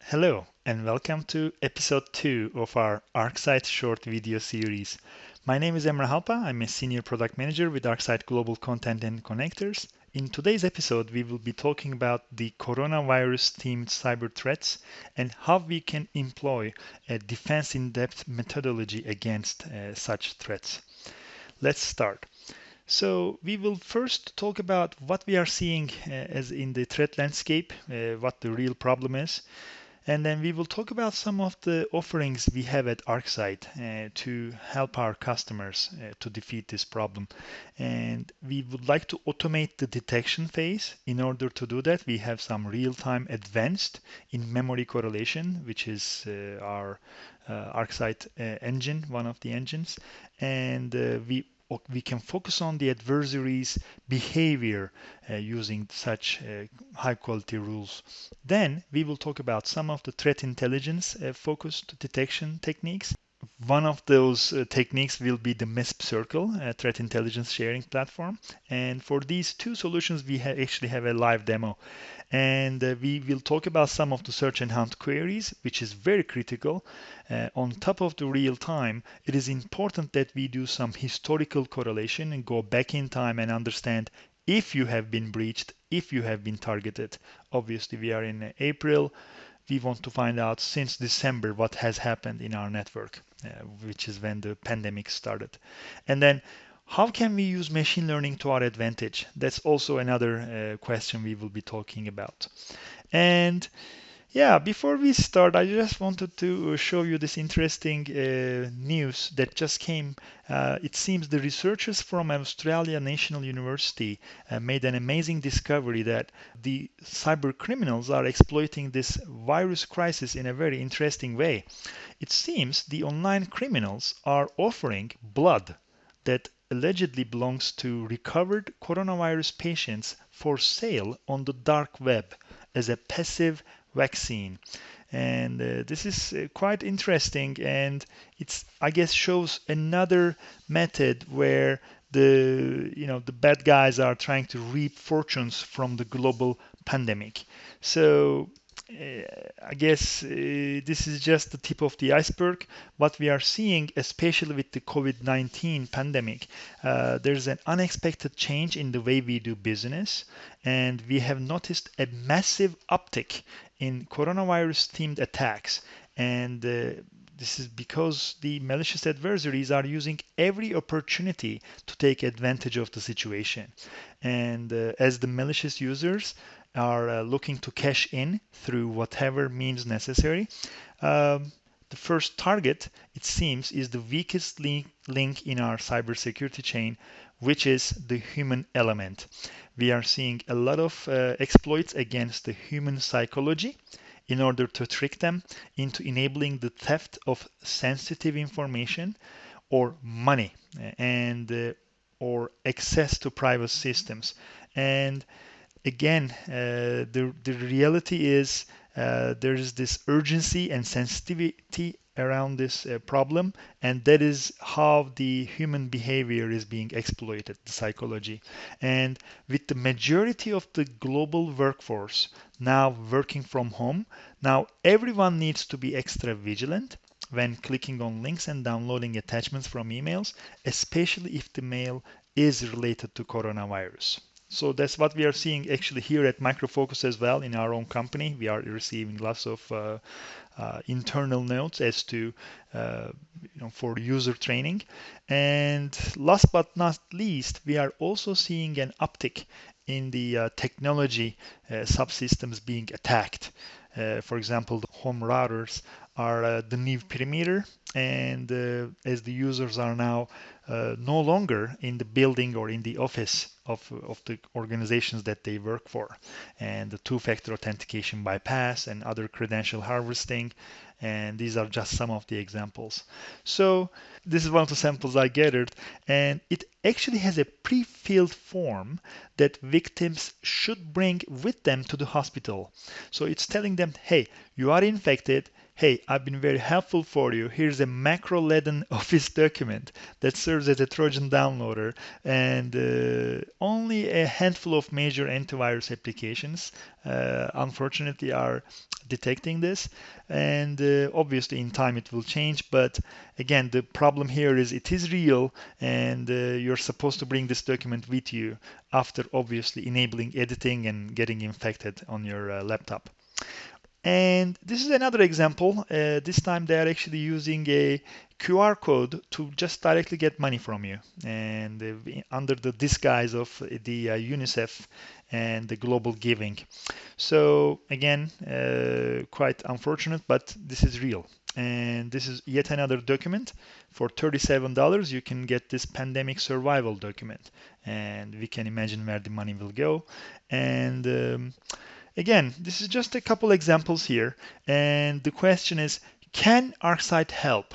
Hello and welcome to episode 2 of our ArcSight short video series. My name is Emrah. I'm a senior product manager with ArcSight Global Content and Connectors. In today's episode, we will be talking about the coronavirus-themed cyber threats and how we can employ a defense in-depth methodology against such threats. Let's start. So we will first talk about what we are seeing as in the threat landscape, what the real problem is. And then we will talk about some of the offerings we have at ArcSight to help our customers to defeat this problem. And we would like to automate the detection phase. In order to do that, we have some real-time advanced in-memory correlation, which is our ArcSight engine, one of the engines. And we can focus on the adversary's behavior using such high quality rules. Then we will talk about some of the threat intelligence focused detection techniques. One of those techniques will be the MISP Circle, threat intelligence sharing platform. And for these two solutions, we actually have a live demo. And we will talk about some of the search and hunt queries, which is very critical. On top of the real time, it is important that we do some historical correlation and go back in time and understand if you have been breached, if you have been targeted. Obviously, we are in April. We want to find out since December what has happened in our network, which is when the pandemic started. And then how can we use machine learning to our advantage? That's also another question we will be talking about. And yeah, before we start, I just wanted to show you this interesting news that just came. It seems the researchers from Australia National University made an amazing discovery that the cyber criminals are exploiting this virus crisis in a very interesting way. It seems the online criminals are offering blood that allegedly belongs to recovered coronavirus patients for sale on the dark web as a passive vaccine. And this is quite interesting, and it's, I guess, shows another method where the bad guys are trying to reap fortunes from the global pandemic. So I guess this is just the tip of the iceberg. What we are seeing, especially with the COVID-19 pandemic, there's an unexpected change in the way we do business, and we have noticed a massive uptick in coronavirus-themed attacks. And this is because the malicious adversaries are using every opportunity to take advantage of the situation. And as the malicious users are looking to cash in through whatever means necessary, the first target, it seems, is the weakest link in our cybersecurity chain, which is the human element. We are seeing a lot of exploits against the human psychology in order to trick them into enabling the theft of sensitive information or money and or access to private systems. And again, the reality is there is this urgency and sensitivity around this problem, and that is how the human behavior is being exploited, the psychology. And with the majority of the global workforce now working from home, now everyone needs to be extra vigilant when clicking on links and downloading attachments from emails, especially if the mail is related to coronavirus. So that's what we are seeing actually here at Micro Focus as well in our own company. We are receiving lots of internal notes as to for user training. And last but not least, we are also seeing an uptick in the technology subsystems being attacked. For example, the home routers are the new perimeter, and as the users are now no longer in the building or in the office of the organizations that they work for, and the two-factor authentication bypass and other credential harvesting, and these are just some of the examples. So this is one of the samples I gathered, and it actually has a pre-filled form that victims should bring with them to the hospital. So it's telling them, hey, you are infected, hey, I've been very helpful for you. Here's a macro-laden Office document that serves as a Trojan downloader, and only a handful of major antivirus applications, unfortunately, are detecting this. And obviously, in time, it will change. But again, the problem here is it is real, and you're supposed to bring this document with you after obviously enabling editing and getting infected on your laptop. And this is another example. This time they are actually using a QR code to just directly get money from you, and under the disguise of the UNICEF and the global giving. So again, quite unfortunate, but this is real. And this is yet another document. For $37, you can get this pandemic survival document, and we can imagine where the money will go. And again, this is just a couple examples here, and the question is, can ArcSight help?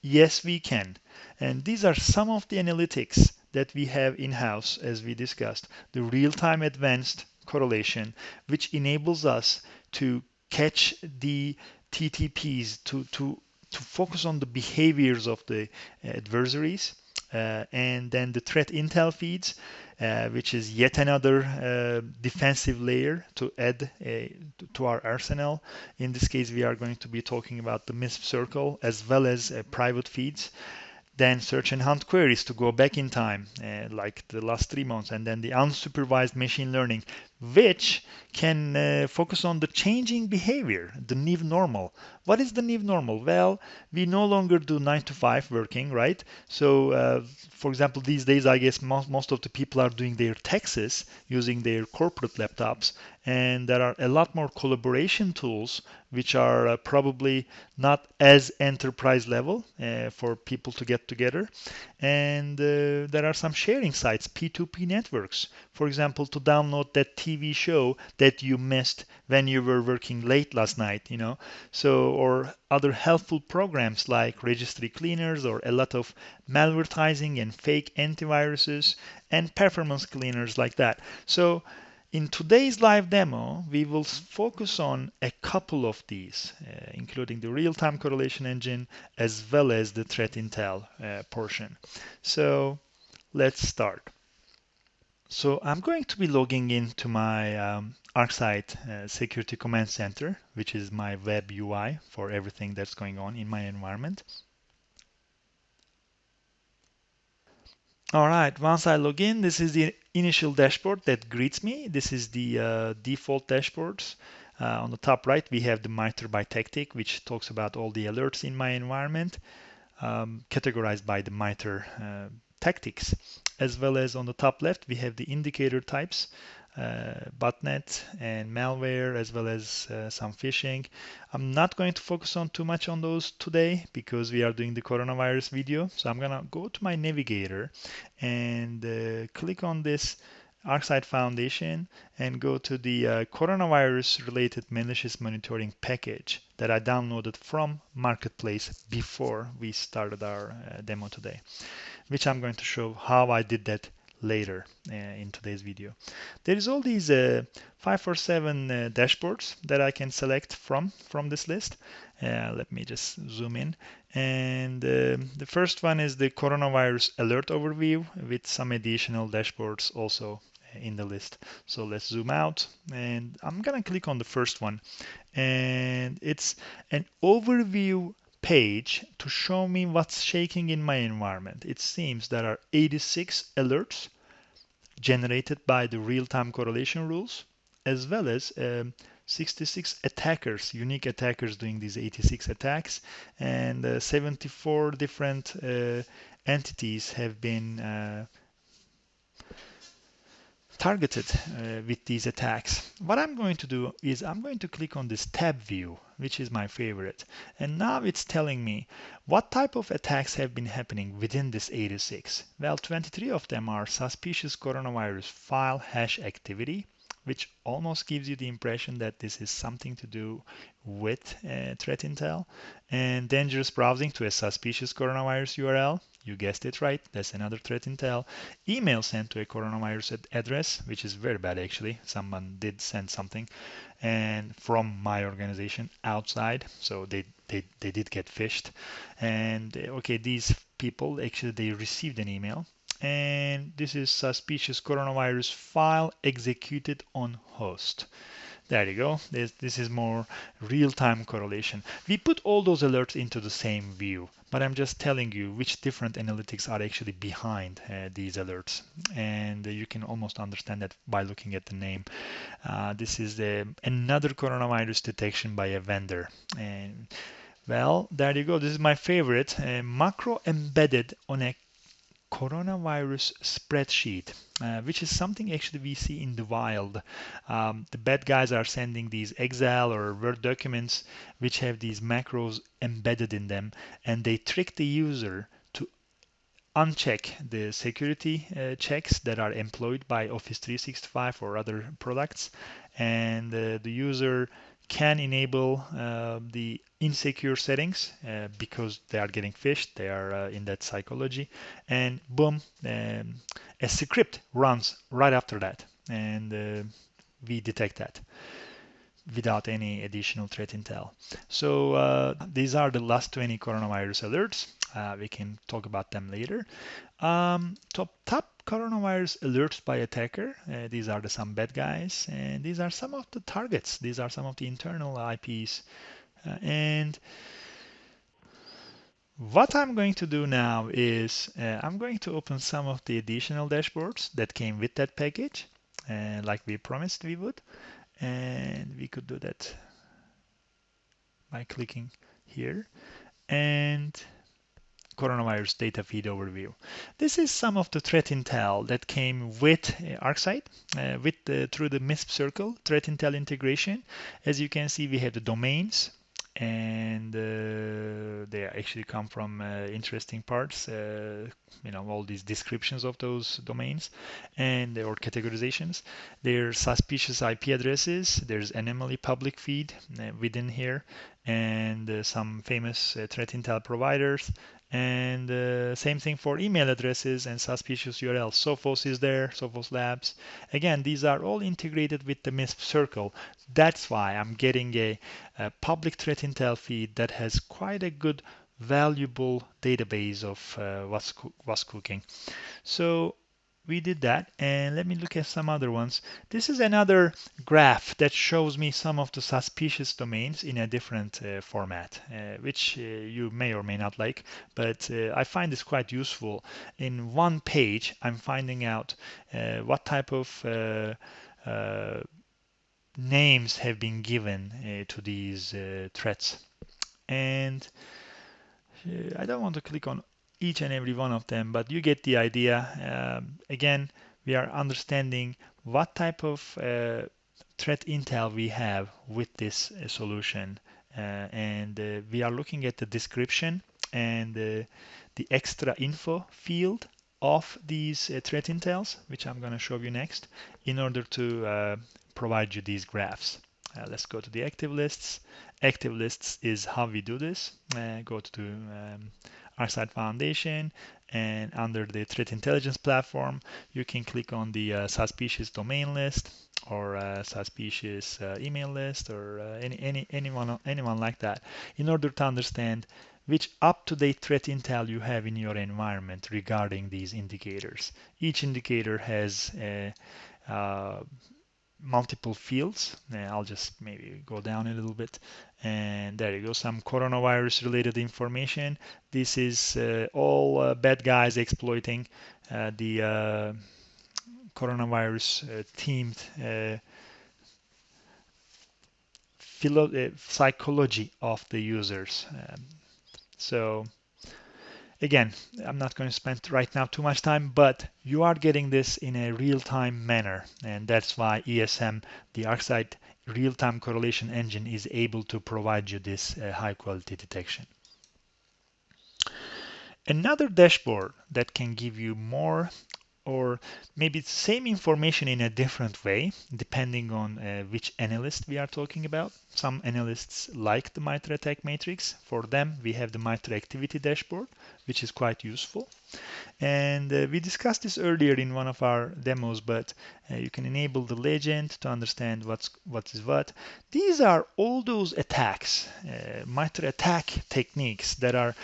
Yes, we can. And these are some of the analytics that we have in-house, as we discussed. The real-time advanced correlation, which enables us to catch the TTPs, to focus on the behaviors of the adversaries, and then the threat intel feeds, which is yet another defensive layer to add to our arsenal. In this case, we are going to be talking about the MISP circle as well as private feeds. Then search and hunt queries to go back in time, like the last 3 months, and then the unsupervised machine learning, which can focus on the changing behavior, the new normal. What is the new normal? Well, we no longer do 9 to 5 working, right? So, for example, these days, I guess most of the people are doing their taxes using their corporate laptops, and there are a lot more collaboration tools which are probably not as enterprise level for people to get together. And there are some sharing sites, P2P networks, for example, to download that TV show that you missed when you were working late last night, So, or other helpful programs like registry cleaners, or a lot of malvertising and fake antiviruses and performance cleaners like that. So in today's live demo, we will focus on a couple of these, including the real-time correlation engine as well as the threat intel portion. So let's start. So I'm going to be logging into my ArcSight Security Command Center, which is my web UI for everything that's going on in my environment. All right, once I log in, this is the initial dashboard that greets me. This is the default dashboards. On the top right, we have the MITRE by tactic, which talks about all the alerts in my environment, categorized by the MITRE tactics. As well as on the top left, we have the indicator types, botnet and malware, as well as some phishing. I'm not going to focus on too much on those today because we are doing the coronavirus video. So I'm gonna go to my navigator and click on this ArcSight Foundation and go to the coronavirus related malicious monitoring package that I downloaded from Marketplace before we started our demo today, which I'm going to show how I did that later in today's video. There is all these 547 dashboards that I can select from this list. Let me just zoom in. And the first one is the coronavirus alert overview with some additional dashboards also in the list. So let's zoom out, and I'm gonna click on the first one, and it's an overview page to show me what's shaking in my environment. It seems there are 86 alerts generated by the real-time correlation rules, as well as 66 attackers, unique attackers doing these 86 attacks, and 74 different entities have been targeted with these attacks. What I'm going to do is I'm going to click on this tab view, which is my favorite. And now it's telling me what type of attacks have been happening within this 86. Well, 23 of them are suspicious coronavirus file hash activity, which almost gives you the impression that this is something to do with threat intel. And dangerous browsing to a suspicious coronavirus URL. You guessed it right, that's another threat intel. Email sent to a coronavirus address, which is very bad actually. Someone did send something and from my organization outside, so they did get phished. And okay, these people actually they received an email, and this is suspicious coronavirus file executed on host. There you go. This is more real-time correlation. We put all those alerts into the same view, but I'm just telling you which different analytics are actually behind these alerts. And you can almost understand that by looking at the name. This is another coronavirus detection by a vendor. And well, there you go. This is my favorite. Macro embedded on a coronavirus spreadsheet, which is something actually we see in the wild. The bad guys are sending these Excel or Word documents which have these macros embedded in them, and they trick the user to uncheck the security checks that are employed by Office 365 or other products, and the user can enable the insecure settings because they are getting phished, they are in that psychology, and boom, a script runs right after that, and we detect that without any additional threat intel. So these are the last 20 coronavirus alerts. We can talk about them later. Top coronavirus alerts by attacker. These are some bad guys, and these are some of the targets. These are some of the internal IPs. And what I'm going to do now is I'm going to open some of the additional dashboards that came with that package, like we promised we would. And we could do that by clicking here. And coronavirus data feed overview. This is some of the threat intel that came with ArcSight, through the MISP Circle threat intel integration. As you can see, we have the domains, and they actually come from interesting parts, all these descriptions of those domains and or categorizations. There's suspicious IP addresses, there's anomaly public feed within here, and some famous threat intel providers. And same thing for email addresses and suspicious URLs. Sophos is there, Sophos Labs. Again, these are all integrated with the MISP Circle. That's why I'm getting a public threat intel feed that has quite a good, valuable database of what's cooking. So we did that, and let me look at some other ones. This is another graph that shows me some of the suspicious domains in a different format, which you may or may not like, but I find this quite useful. In one page, I'm finding out what type of names have been given to these threats. And I don't want to click on each and every one of them, but you get the idea. Again, we are understanding what type of threat intel we have with this solution. And we are looking at the description and the extra info field of these threat intels, which I'm going to show you next, in order to provide you these graphs. Let's go to the active lists. Active lists is how we do this. Go to ArcSight Foundation, and under the Threat Intelligence platform, you can click on the suspicious domain list or suspicious email list or anyone like that, in order to understand which up-to-date threat intel you have in your environment regarding these indicators. Each indicator has multiple fields. I'll just maybe go down a little bit, and there you go, some coronavirus related information. This is all bad guys exploiting the coronavirus themed psychology of the users. So again, I'm not going to spend right now too much time, but you are getting this in a real-time manner, and that's why ESM, the ArcSight real-time correlation engine, is able to provide you this high-quality detection. Another dashboard that can give you more or maybe it's same information in a different way, depending on which analyst we are talking about. Some analysts like the MITRE ATT&CK matrix. For them, we have the MultiActivity dashboard, which is quite useful. And we discussed this earlier in one of our demos, but you can enable the legend to understand what is what. These are all those attacks, MITRE ATT&CK techniques that are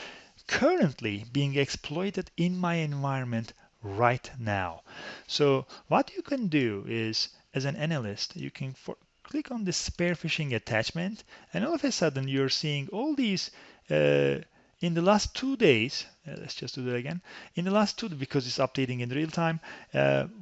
currently being exploited in my environment right now. So what you can do is, as an analyst, you can click on the spear phishing attachment, and all of a sudden you're seeing all these in the last 2 days. Let's just do that again. In the last because it's updating in real time,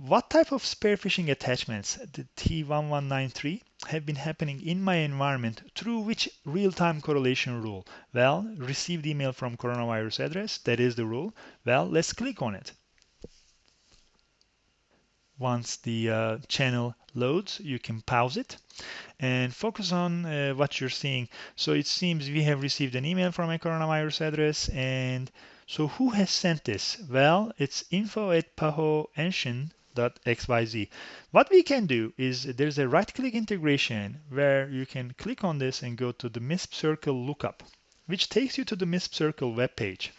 what type of spear phishing attachments, the T1193, have been happening in my environment through which real-time correlation rule? Well, received email from coronavirus address, that is the rule. Well, let's click on it. Once the channel loads, you can pause it and focus on what you're seeing. So it seems we have received an email from a coronavirus address, and so who has sent this? Well, it's info@pahoenshin.xyz. What we can do is there's a right-click integration where you can click on this and go to the MISP Circle Lookup, which takes you to the MISP Circle webpage.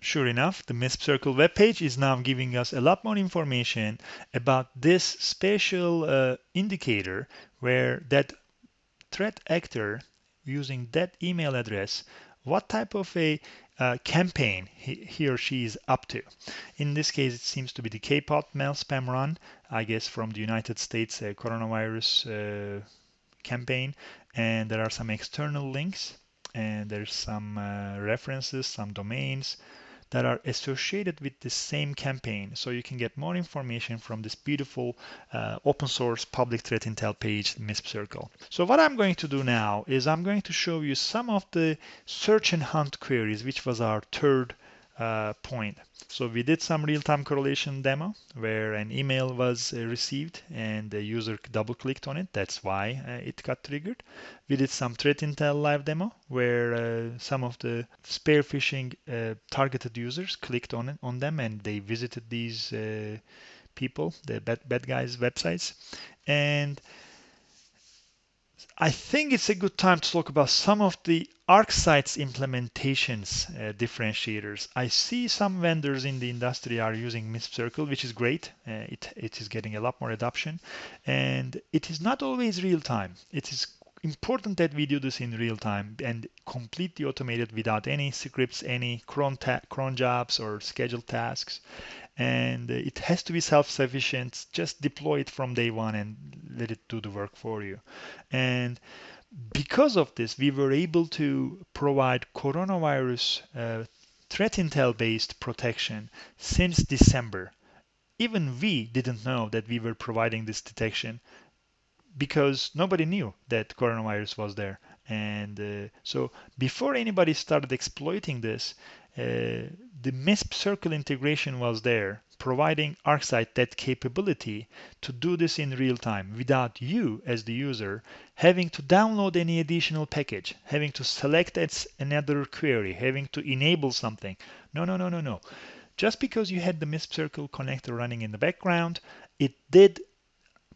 Sure enough, the MISP Circle webpage is now giving us a lot more information about this special indicator where that threat actor using that email address, what type of a campaign he or she is up to. In this case, it seems to be the K-pop mail spam run, I guess from the United States coronavirus campaign, and there are some external links, and there's some references, some domains that are associated with the same campaign. So you can get more information from this beautiful open source public threat intel page, MISP Circle. So what I'm going to do now is I'm going to show you some of the search and hunt queries, which was our third point. So we did some real-time correlation demo where an email was received and the user double-clicked on it. That's why it got triggered. We did some threat intel live demo where some of the spear phishing targeted users clicked on them and they visited these people, the bad guys' websites. And I think it's a good time to talk about some of the ArcSight's implementations differentiators. I see some vendors in the industry are using MISP Circle, which is great. It is getting a lot more adoption, and it is not always real time. It is important that we do this in real time and completely automated without any scripts, any cron jobs or scheduled tasks. And it has to be self-sufficient. Just deploy it from day one and let it do the work for you. And because of this, we were able to provide coronavirus threat intel based protection since December. Even we didn't know that we were providing this detection because nobody knew that coronavirus was there. And so before anybody started exploiting this, the MISP Circle integration was there, providing ArcSight that capability to do this in real time without you as the user having to download any additional package, having to select another query, having to enable something. No. Just because you had the MISP Circle connector running in the background, it did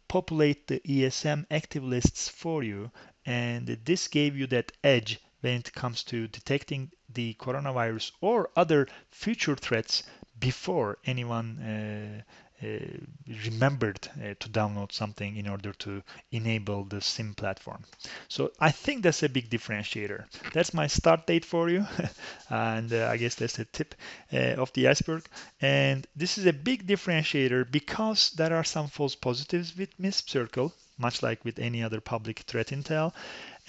populate the ESM active lists for you, and this gave you that edge when it comes to detecting the coronavirus or other future threats before anyone remembered to download something in order to enable the SIM platform. So I think that's a big differentiator. That's my start date for you. And I guess that's a tip of the iceberg. And this is a big differentiator because there are some false positives with MISP Circle, much like with any other public threat intel.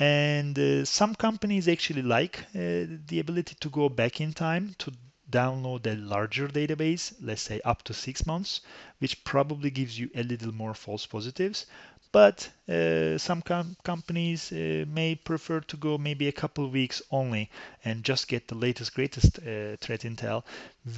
And some companies actually like the ability to go back in time to download a larger database, let's say up to 6 months, which probably gives you a little more false positives. But some companies may prefer to go maybe a couple of weeks only and just get the latest, greatest threat intel.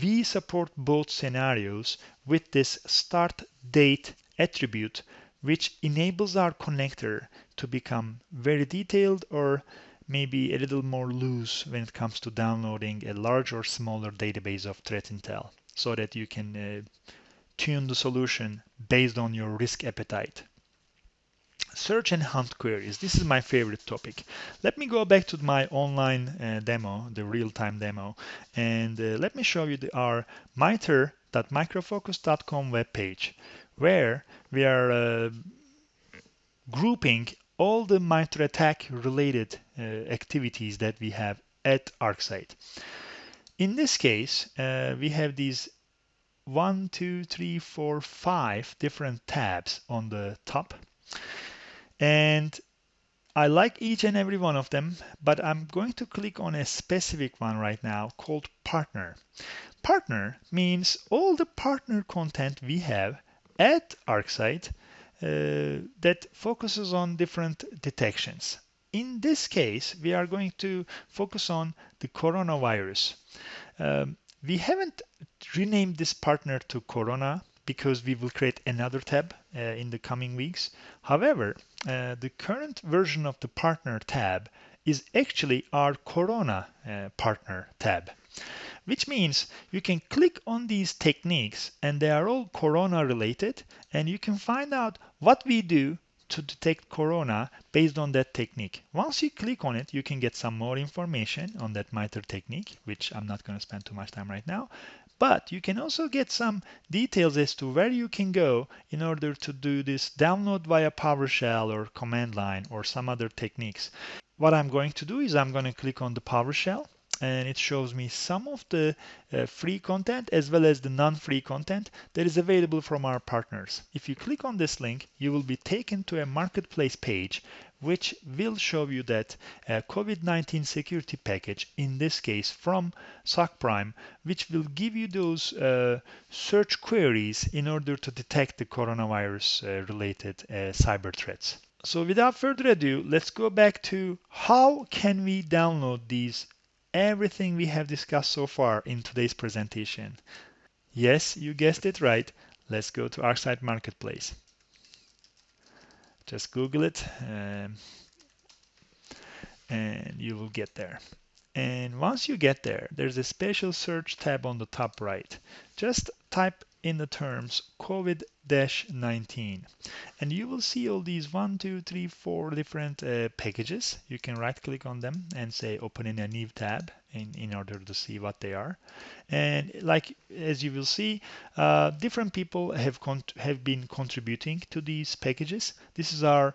We support both scenarios with this start date attribute, which enables our connector to become very detailed or maybe a little more loose when it comes to downloading a large or smaller database of threat intel, so that you can tune the solution based on your risk appetite. Search and hunt queries. This is my favorite topic. Let me go back to my online demo, the real-time demo, and let me show you our miter.microfocus.com webpage, where we are grouping all the MITRE attack related activities that we have at ArcSight. In this case, we have these 1, 2, 3, 4, 5 different tabs on the top. And I like each and every one of them, but I'm going to click on a specific one right now called Partner. Partner means all the partner content we have at ArcSight that focuses on different detections. In this case, we are going to focus on the coronavirus. We haven't renamed this partner to Corona because we will create another tab in the coming weeks. However, the current version of the partner tab is actually our Corona partner tab, which means you can click on these techniques and they are all Corona related, and you can find out what we do to detect Corona based on that technique. Once you click on it, you can get some more information on that MITRE technique, which I'm not going to spend too much time right now. But you can also get some details as to where you can go in order to do this download via PowerShell or command line or some other techniques. What I'm going to do is I'm going to click on the PowerShell, and it shows me some of the free content as well as the non-free content that is available from our partners. If you click on this link, you will be taken to a marketplace page which will show you that COVID-19 security package, in this case from SOC Prime, which will give you those search queries in order to detect the coronavirus related cyber threats. So without further ado, let's go back to how can we download these everything we have discussed so far in today's presentation. Yes, you guessed it right. Let's go to ArcSight Marketplace. Just Google it and you will get there. And once you get there, there's a special search tab on the top right. Just type in the terms COVID-19 and you will see all these 1, 2, 3, 4 different packages. You can right click on them and say open in a new tab in order to see what they are. And like as you will see, different people have been contributing to these packages. This is our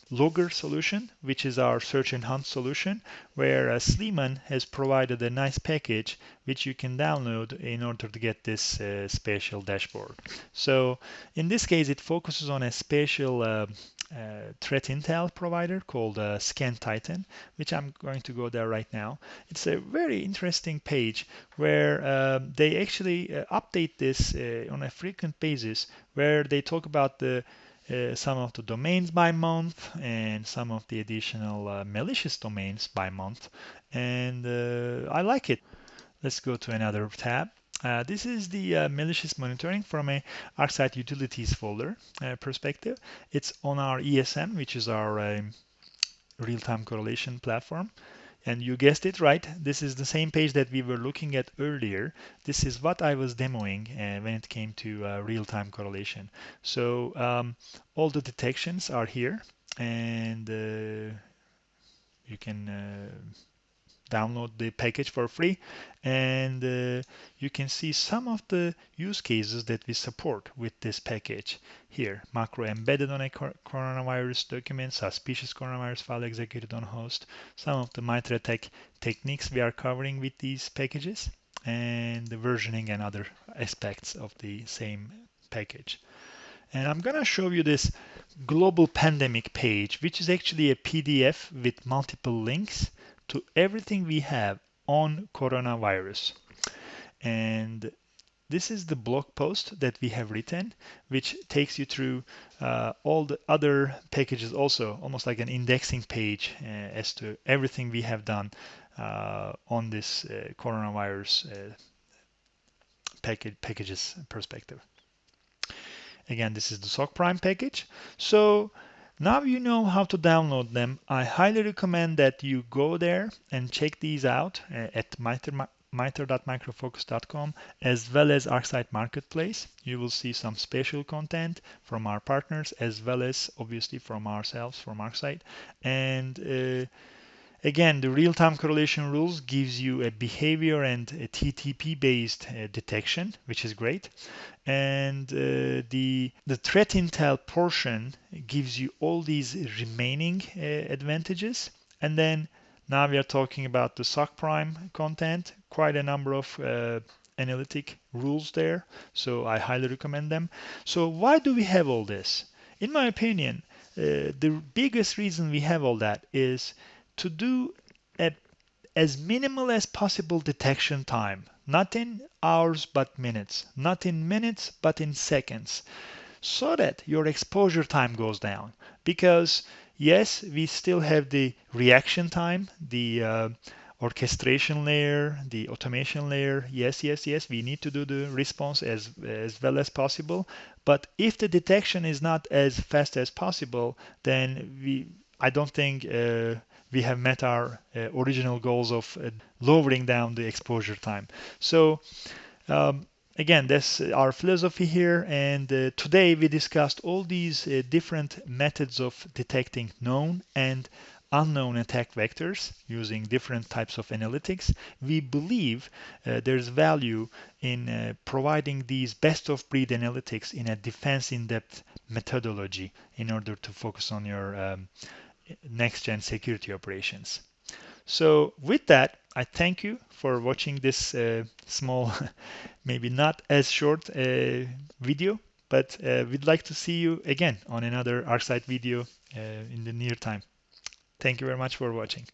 logger solution, which is our search and hunt solution, where Sleeman has provided a nice package which you can download in order to get this special dashboard. So in this case, it focuses on a special threat intel provider called Scan Titan, which I'm going to go there right now. It's a very interesting page where they actually update this on a frequent basis, where they talk about some of the domains by month and some of the additional malicious domains by month, and I like it. Let's go to another tab. This is the malicious monitoring from a ArcSight utilities folder perspective. It's on our ESM, which is our real-time correlation platform. And you guessed it right, this is the same page that we were looking at earlier. This is what I was demoing when it came to real-time correlation. So all the detections are here, and you can download the package for free, and you can see some of the use cases that we support with this package here. Macro embedded on a coronavirus document, suspicious coronavirus file executed on host, some of the MITRE attack techniques we are covering with these packages, and the versioning and other aspects of the same package. And I'm gonna show you this global pandemic page, which is actually a PDF with multiple links to everything we have on coronavirus. And this is the blog post that we have written, which takes you through all the other packages also, almost like an indexing page as to everything we have done on this coronavirus packages perspective. Again, this is the SOC Prime package. So now you know how to download them. I highly recommend that you go there and check these out at miter.microfocus.com, as well as ArcSight Marketplace. You will see some special content from our partners, as well as obviously from ourselves, from ArcSight. And again, the real-time correlation rules gives you a behavior and a TTP-based detection, which is great. And the threat intel portion gives you all these remaining advantages. And then now we are talking about the SOC Prime content, quite a number of analytic rules there. So I highly recommend them. So why do we have all this? In my opinion, the biggest reason we have all that is to do as minimal as possible detection time, not in hours but minutes, not in minutes but in seconds, so that your exposure time goes down. Because yes, we still have the reaction time, the orchestration layer, the automation layer. Yes, we need to do the response as well as possible. But if the detection is not as fast as possible, then I don't think we have met our original goals of lowering down the exposure time. So again, that's our philosophy here. And today we discussed all these different methods of detecting known and unknown attack vectors using different types of analytics. We believe there's value in providing these best of breed analytics in a defense in-depth methodology in order to focus on your next-gen security operations. So with that, I thank you for watching this small, maybe not as short video, but we'd like to see you again on another ArcSight video in the near time. Thank you very much for watching.